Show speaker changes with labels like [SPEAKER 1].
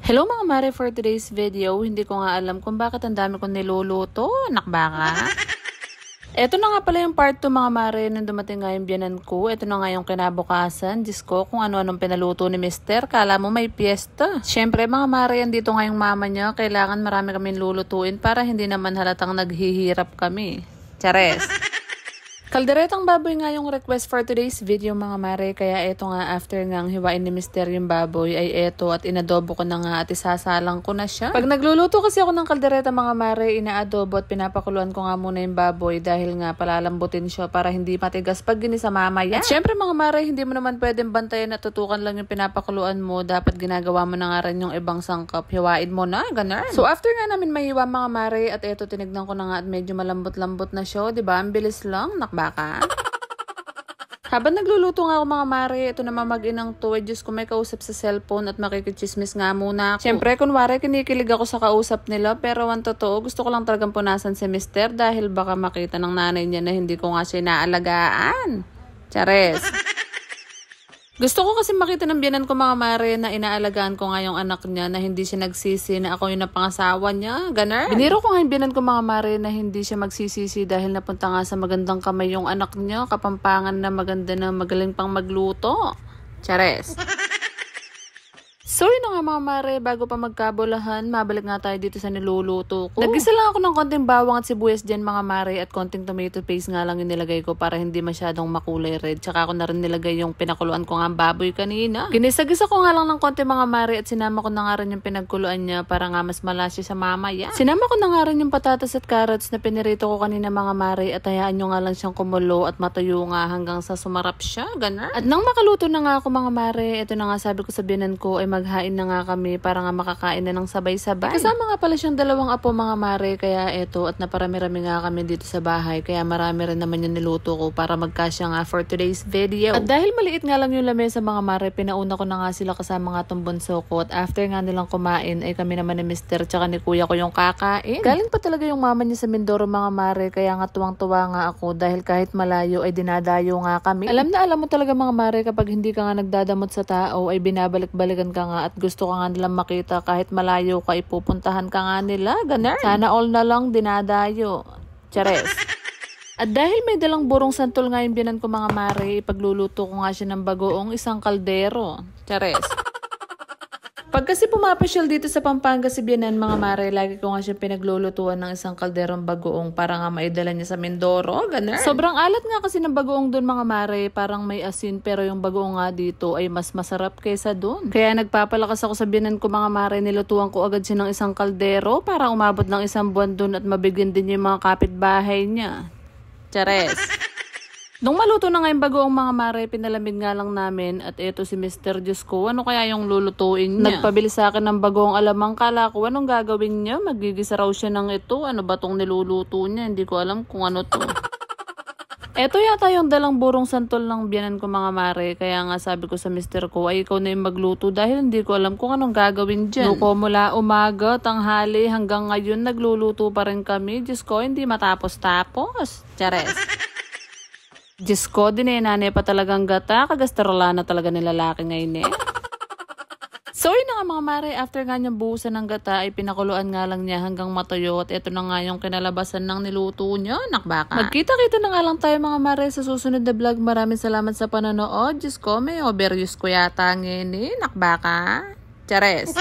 [SPEAKER 1] Hello mga mare, for today's video, hindi ko nga alam kung bakit ang dami kong niluluto, nakbaka. Eto na nga pala yung part 2 mga mare, nung dumating nga yung biyanan ko. Eto na nga yung kinabukasan. Diyos ko, kung ano-anong pinaluto ni Mister, kala mo may piyesta. Siyempre mga mare, andito nga yung mama niya, kailangan marami kaming lulutuin para hindi naman halatang naghihirap kami. Chares! Kalderetang baboy nga yung request for today's video mga mare, kaya eto nga after ngang hiwain ni Mister yung baboy ay eto at inadobo ko na nga at isasalang ko na siya. Pag nagluluto kasi ako ng kaldereta mga mare, inaadobo at pinapakuluan ko nga muna yung baboy dahil nga palalambutin siya para hindi matigas pag ginisa mamaya. At syempre mga mare, hindi mo naman pwedeng bantayan at tutukan lang yung pinapakuluan mo, dapat ginagawa mo na nga rin yung ibang sangkap, hiwain mo na, ganun. So after nga namin mahiwa mga mare at eto tinignan ko na nga at medyo malambot-lambot na siya, diba? Ang bilis lang, nakbaka. Habang nagluluto nga ako mga mare, ito naman mag-inang to, Diyos ko may kausap sa cellphone at makikichismis nga muna ako. Siyempre, kunwari kinikilig ako sa kausap nila, pero ang totoo, gusto ko lang talagang punasan si Mister dahil baka makita ng nanay niya na hindi ko nga siya inaalagaan. Chares! Gusto ko kasi makita ng biyanan ko mga mare na inaalagaan ko nga yung anak niya, na hindi siya nagsisi na ako yung napangasawa niya. Ganun. Biniro ko nga yung biyanan ko mga mare na hindi siya magsisisi dahil napunta nga sa magandang kamay yung anak niya, kapampangan na maganda na magaling pang magluto. Chares! So yun nga mga mare, bago pa magkabulahan, mabalik nga tayo dito sa niluluto ko. Nagisa lang ako ng konting bawang at sibuyas dyan mga mare, at konting tomato paste nga lang yung nilagay ko para hindi masyadong makulay red. Tsaka ako na rin nilagay yung pinakuluan ko nga ang baboy kanina. Ginisa-gisa ko nga lang ng konting mga mare at sinama ko na nga rin yung pinagkuluan niya para nga mas malasya sa mamaya. Sinama ko na nga rin yung patatas at carrots na pinirito ko kanina mga mare, at hayaan nyo nga lang siyang kumulo at matuyo nga hanggang sa sumarap siya. Ganun. At nang makaluto na nga ako mga mare, ito na nga sabi ko sa biyanan ko ay maghain na nga kami para nga makakain na ng sabay-sabay. Kasama nga pala siyang dalawang apo mga mare, kaya eto at naparami-rami nga kami dito sa bahay, kaya marami rin naman yung niluto ko para magkasya nga for today's video. At dahil maliit nga lang yung lamesa mga mare, pinauna ko na nga sila kasama nga tong bunso ko, at after nga nilang kumain ay kami naman ni Mister tsaka ni kuya ko yung kakain. Galing pa talaga yung mama niya sa Mindoro mga mare, kaya nga tuwang-tuwa nga ako dahil kahit malayo ay dinadayo nga kami. Alam na alam mo talaga mga mare, kapag hindi ka nga nagdadamot sa tao ay binabalik-balikan ka nga at gusto ka nga nilang makita kahit malayo ka, ipupuntahan ka nga nila. Ganun. Sana all na lang dinadayo. Chares! At dahil may dalang burong santol nga yung biyanan ko mga mare, ipagluluto ko nga siya ng bagoong isang kaldero. Chares! Pag kasi pumapasyal dito sa Pampanga si biyanan mga mare, lagi ko nga siya pinaglulutuan ng isang kalderong bagoong para nga maidala niya sa Mindoro. Ganun. Sobrang alat nga kasi ng bagoong doon mga mare, parang may asin, pero yung bagoong nga dito ay mas masarap kaysa doon. Kaya nagpapalakas ako sa biyanan ko mga mare, nilutuan ko agad siya ng isang kaldero para umabot ng isang buwan doon at mabigyan din yung mga kapitbahay niya. Chares! Nung maluto na nga yung bagoong mga mare, pinalamig nga lang namin, at eto si Mister, Diyos ko, ano kaya yung lulutuin niya? Nagpabili sa akin ng bagoong alamang, kala ko anong gagawin niya? Magigisa raw siya ng ito, ano ba tong niluluto niya? Hindi ko alam kung ano to. Eto yata yung dalang burong santol ng biyanan ko mga mare, kaya nga sabi ko sa Mister ko ay ikaw na yung magluto dahil hindi ko alam kung anong gagawin dyan. Nuko mula umaga, tanghali, hanggang ngayon nagluluto pa rin kami. Diyos ko, hindi matapos-tapos. Chares! Diyos ko, dinenane pa talagang gata, kagastarola na talaga nilalaki ngayon eh. So yun na nga mga mare, after nga niyang buhusan ng gata ay pinakuluan nga lang niya hanggang matuyo, at ito na nga yung kinalabasan ng niluto niya, nakbaka. Magkita-kita na nga lang tayo mga mare sa susunod na vlog. Maraming salamat sa panonood. Diyos ko, may overuse ko yata ngayon eh, nakbaka. Chares!